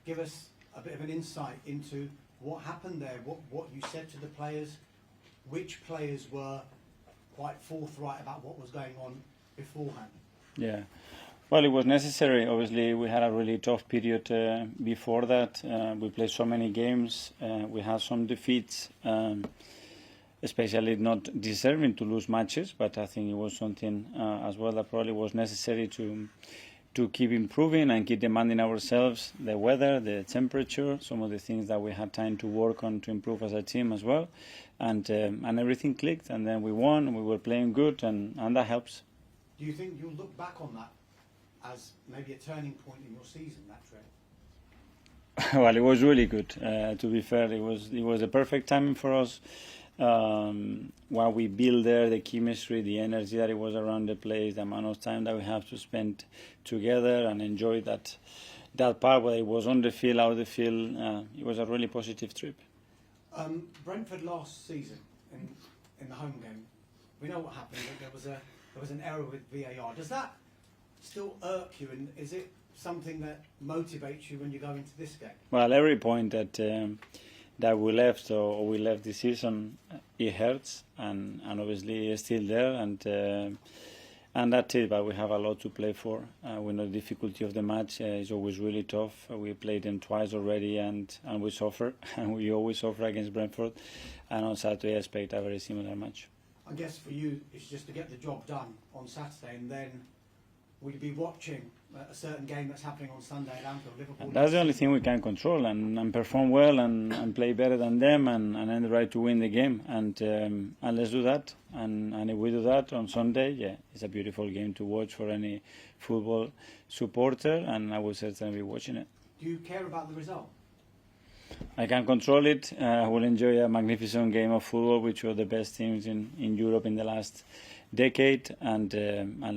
give us a bit of an insight into what happened there, what you said to the players, which players were quite forthright about what was going on beforehand? Yeah. Well, it was necessary. Obviously, we had a really tough period before that. We played so many games. We had some defeats, especially not deserving to lose matches. But I think it was something as well that probably was necessary to keep improving and keep demanding ourselves. The weather, the temperature, some of the things that we had time to work on to improve as a team as well. And everything clicked. And then we won. We were playing good, and that helps. Do you think you'll look back on that as maybe a turning point in your season, that trip? Well, it was really good. To be fair, it was a perfect timing for us. What we built there, the chemistry, the energy that it was around the place, the amount of time that we have to spend together and enjoy that part, whether it was on the field, out of the field. It was a really positive trip. Brentford last season in the home game, we know what happened. There was an error with VAR. Does that still irk you, and is it something that motivates you when you go into this game? Well, every point that we left or we left this season, it hurts, and obviously it's still there, and that's it. But we have a lot to play for. We know the difficulty of the match is always really tough. We played them twice already, and we suffer, and we always suffer against Brentford. And on Saturday, I expect a very similar match. I guess for you, it's just to get the job done on Saturday, and then will you be watching a certain game that's happening on Sunday at Anfield, Liverpool? And that's the only thing we can control, and perform well and play better than them and earn the right to win the game. And let's do that. And if we do that on Sunday, yeah, it's a beautiful game to watch for any football supporter, and I will certainly be watching it. Do you care about the result? I can't control it. I will enjoy a magnificent game of football, which were the best teams in Europe in the last decade, and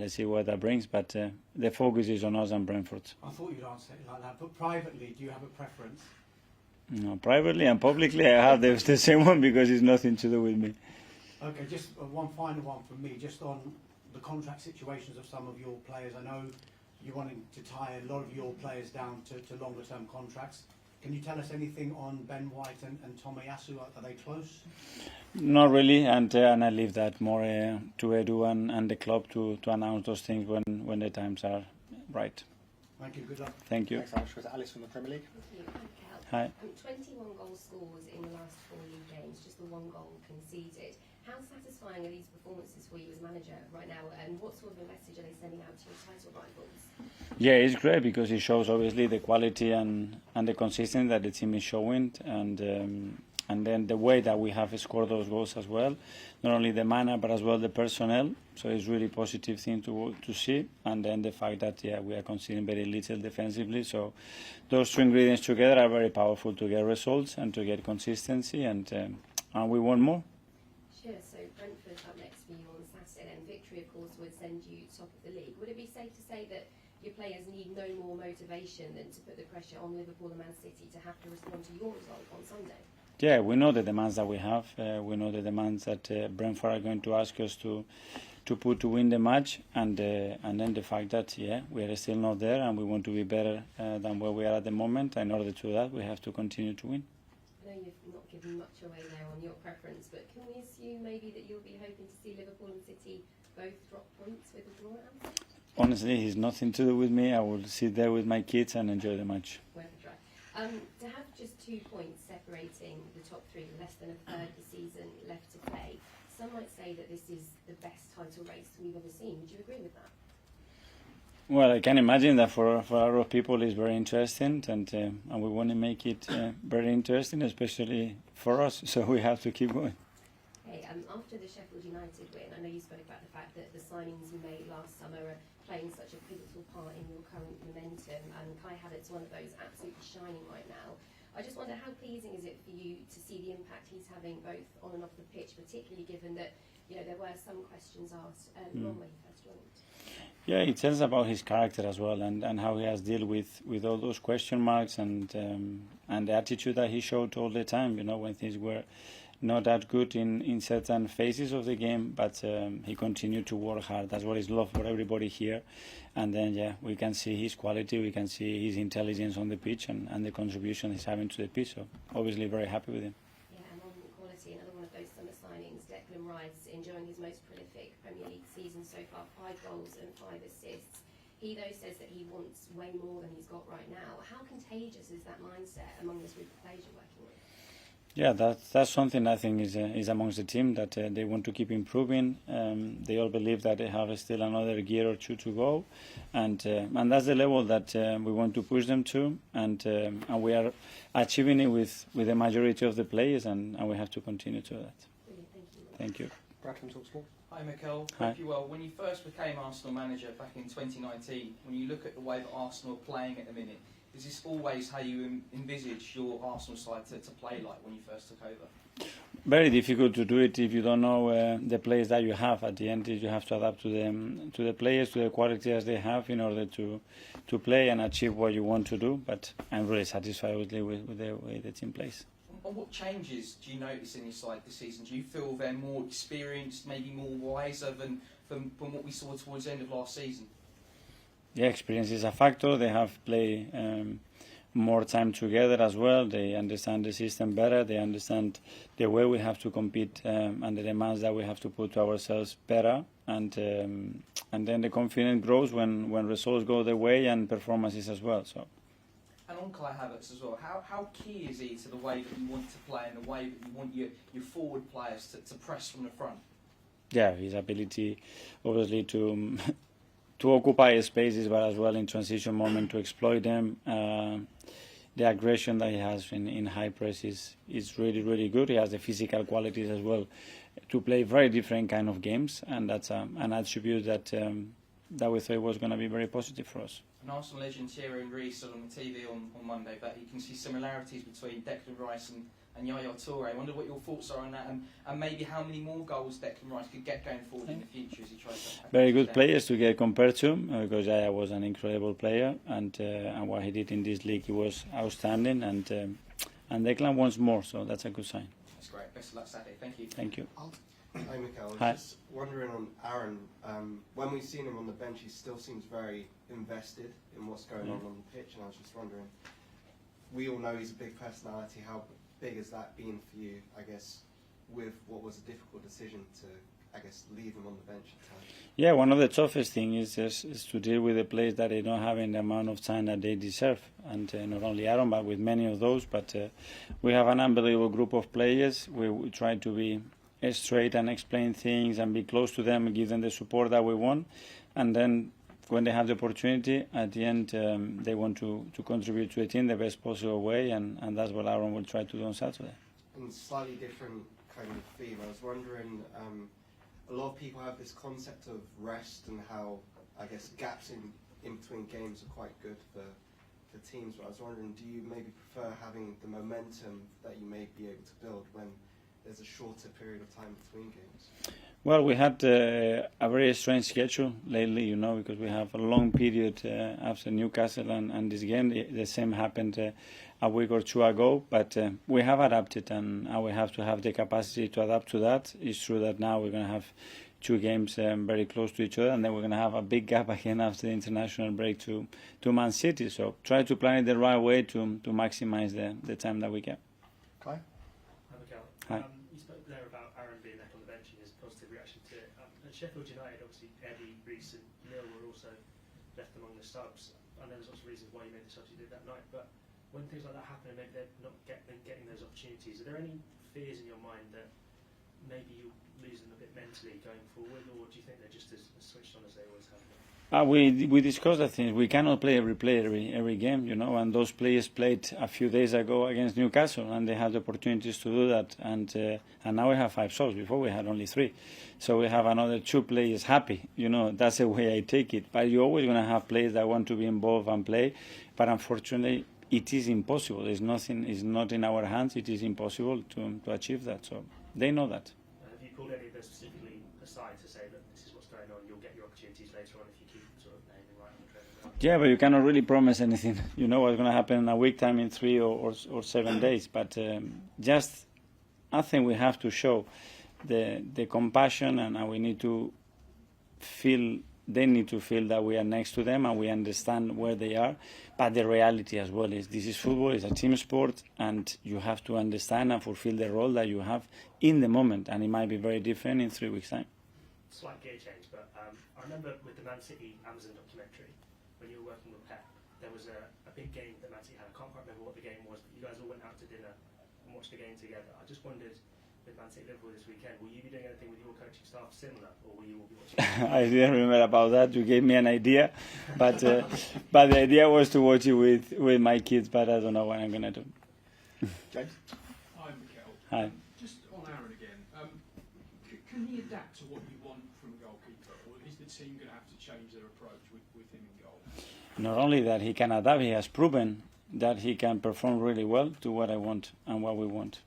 let's see what that brings. But the focus is on us and Brentford. I thought you'd answer it like that, but privately, do you have a preference? No, privately and publicly, I have the same one because it's nothing to do with me. Okay, just one final one from me, just on the contract situations of some of your players. I know you're wanting to tie a lot of your players down to longer-term contracts. Can you tell us anything on Ben White and Tomiyasu? Are they close? Not really, and I leave that more to Edu and the club to announce those things when the times are right. Thank you. Good luck. Thank you. Thanks, Alex. Was Alice from the Premier League? Hi. 21 goal scores in the last 4 league games, just the one goal conceded. How satisfying are these performances for you as manager right now, and what sort of a message are they sending out to your title rivals? Yeah, it's great because it shows obviously the quality and the consistency that the team is showing, and then the way that we have scored those goals as well, not only the manner but as well the personnel. So it's really positive thing to see, and then the fact that we are conceding very little defensively. So those two ingredients together are very powerful to get results and to get consistency, and we want more. Sure. So Brentford up next for you on Saturday, and victory of course would send you top of the league. Would it be safe to say that your players need no more motivation than to put the pressure on Liverpool and Man City to have to respond to your result on Sunday? Yeah, we know the demands that we have. We know the demands that Brentford are going to ask us to put to win the match, and then the fact that we are still not there, and we want to be better than where we are at the moment. In order to do that, we have to continue to win. I know you've not given much away there on your preference, but can we assume maybe that you'll be hoping to see Liverpool and City both drop points with a draw at Anfield? Honestly, it's nothing to do with me. I will sit there with my kids and enjoy the match. Worth a try. To have just 2 points separating the top 3, less than a third of the season left to play, some might say that this is the best title race we've ever seen. Would you agree with that? Well, I can imagine that for a lot of people it's very interesting, and we want to make it very interesting, especially for us. So we have to keep going. Okay, after the Sheffield United win, I know you spoke about the fact that the signings you made last summer are playing such a pivotal part in your current momentum, and Kai Havertz's one of those absolutely shining right now. I just wonder, how pleasing is it for you to see the impact he's having both on and off the pitch, particularly given that there were some questions asked early on when he first joined? Yeah, it tells about his character as well, and how he has dealt with all those question marks, and the attitude that he showed all the time. When things were not that good in certain phases of the game, but he continued to work hard. That's what is love for everybody here. And then, yeah, we can see his quality, we can see his intelligence on the pitch and the contribution he's having to the pitch. So obviously very happy with him. Yeah, and on quality, another one of those summer signings, Declan Rice enjoying his most prolific Premier League season so far, 5 goals and 5 assists. He, though, says that he wants way more than he's got right now. How contagious is that mindset among this group of players you're working with? Yeah, that's something I think is amongst the team, that they want to keep improving. They all believe that they have still another year or two to go, and that's the level that we want to push them to, and we are achieving it with the majority of the players, and we have to continue to that. Brilliant, Thank you. Brad from Talksport. Hi Mikel, Hi. hope you're well. When you first became Arsenal manager back in 2019, when you look at the way that Arsenal are playing at the minute, is this always how you envisage your Arsenal side to play like when you first took over? Very difficult to do it if you don't know the players that you have. At the end, you have to adapt to the players, to the qualities they have in order to play and achieve what you want to do. But I'm really satisfied with the way the team plays. And what changes do you notice in your side this season? Do you feel they're more experienced, maybe more wiser than what we saw towards the end of last season? Yeah, experience is a factor. They have played more time together as well. They understand the system better. They understand the way we have to compete and the demands that we have to put to ourselves better. And then the confidence grows when results go their way and performances as well. So. And on Kai Havertz as well, how key is he to the way that you want to play and the way that you want your forward players to press from the front? Yeah, his ability, obviously, to occupy spaces, but as well in transition moment to exploit them. The aggression that he has in high press is really, really good. He has the physical qualities as well to play very different kind of games, and that's an attribute that we thought was going to be very positive for us. And Arsenal legend Thierry Henry said on the TV on Monday that you can see similarities between Declan Rice and Yaya Toure. I wonder what your thoughts are on that, and maybe how many more goals Declan Rice could get going forward in the future as he tries to... Very good players to get compared to, because Yaya was an incredible player, and what he did in this league, he was outstanding, and Declan wants more, so that's a good sign. That's great. Best of luck Saturday. Thank you. Thank you. Hi Mikel, Hi. just wondering on Aaron, when we've seen him on the bench he still seems very invested in what's going on the pitch, and I was just wondering, we all know he's a big personality, how big has that been for you, I guess, with what was a difficult decision to, I guess, leave him on the bench at times? Yeah, one of the toughest things is to deal with the players that they don't have in the amount of time that they deserve, and not only Aaron, but with many of those, but we have an unbelievable group of players. We try to be straight and explain things and be close to them and give them the support that we want, and then when they have the opportunity at the end they want to contribute to the team the best possible way, and that's what Aaron will try to do on Saturday. And slightly different kind of theme, I was wondering, a lot of people have this concept of rest and how, I guess, gaps in between games are quite good for teams, but I was wondering, do you maybe prefer having the momentum that you may be able to build when there's a shorter period of time between games? Well, we had a very strange schedule lately, because we have a long period after Newcastle and this game. The same happened a week or two ago, but we have adapted, and we have to have the capacity to adapt to that. It's true that now we're going to have 2 games very close to each other, and then we're going to have a big gap again after the international break to Man City. So try to plan it the right way to maximize the time that we get. Kai? Hi, Mikel. Hi. You spoke there about Aaron being left on the bench and his positive reaction to it. At Sheffield United, obviously, Eddie, Reece and Neil were also left among the subs. I know there's lots of reasons why you made the subs you did that night, but when things like that happen and maybe they're not getting those opportunities, are there any fears in your mind that maybe you lose them a bit mentally going forward, or do you think they're just as switched on as they always have been? We discussed that thing. We cannot play every player every game, and those players played a few days ago against Newcastle, and they had the opportunities to do that, and now we have 5 subs. Before we had only 3, so we have another 2 players happy. That's the way I take it. But you're always going to have players that want to be involved and play, but unfortunately, it is impossible. It's not in our hands. It is impossible to achieve that. So they know that. Have you pulled any of those specifically aside to say that this is what's going on, you'll get your opportunities later on if you keep sort of naming right on the training ground? Yeah, but you cannot really promise anything. You know what's going to happen in a week time, in 3 or 7 days. But just I think we have to show the compassion, and we need to feel. They need to feel that we are next to them and we understand where they are. But the reality as well is this is football, it's a team sport, and you have to understand and fulfill the role that you have in the moment. And it might be very different in 3 weeks' time. Slight gear change, but I remember with the Man City Amazon documentary, when you were working with Pep, there was a big game that Man City had. I can't quite remember what the game was, but you guys all went out to dinner and watched the game together. I just wondered, with Man City Liverpool this weekend, will you be doing anything with your coaching staff similar, or will you all be watching? I didn't remember about that. You gave me an idea, but the idea was to watch it with my kids, but I don't know what I'm going to do. James? Hi, Mikel. Hi. Just on Aaron again, can he adapt to what you want from a goalkeeper, or is the team going to have to change their approach with him in goal? Not only that he can adapt, he has proven that he can perform really well to what I want and what we want.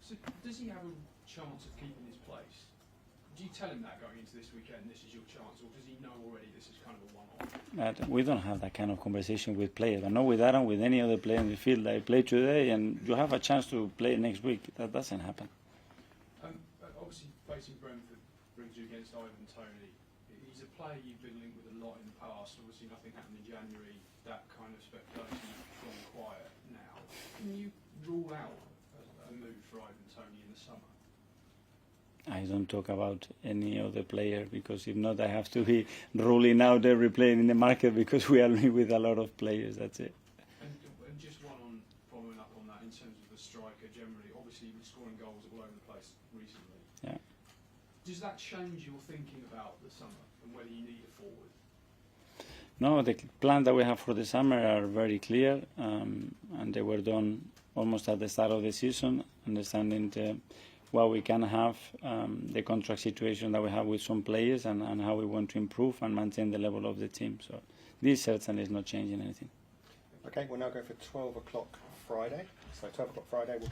So does he have a chance of keeping his place? Do you tell him that going into this weekend, this is your chance, or does he know already this is kind of a one-off? We don't have that kind of conversation with players, but not with Aaron, with any other player in the field. I play today and you have a chance to play next week. That doesn't happen. Obviously, facing Brentford brings you against Ivan Toney. He's a player you've been linked with a lot in the past. Obviously, nothing happened in January. That kind of speculation has gone quiet now. Can you rule out a move for Ivan Toney in the summer? I don't talk about any other player, because if not, I have to be ruling out every player in the market, because we are with a lot of players. That's it. And just one on following up on that, in terms of the striker generally, obviously you've been scoring goals all over the place recently. Yeah. Does that change your thinking about the summer and whether you need a forward? No, the plans that we have for the summer are very clear, and they were done almost at the start of the season, understanding what we can have, the contract situation that we have with some players, and how we want to improve and maintain the level of the team. So this certainly is not changing anything. Okay, we'll now go for 12 o'clock Friday. So 12 o'clock Friday.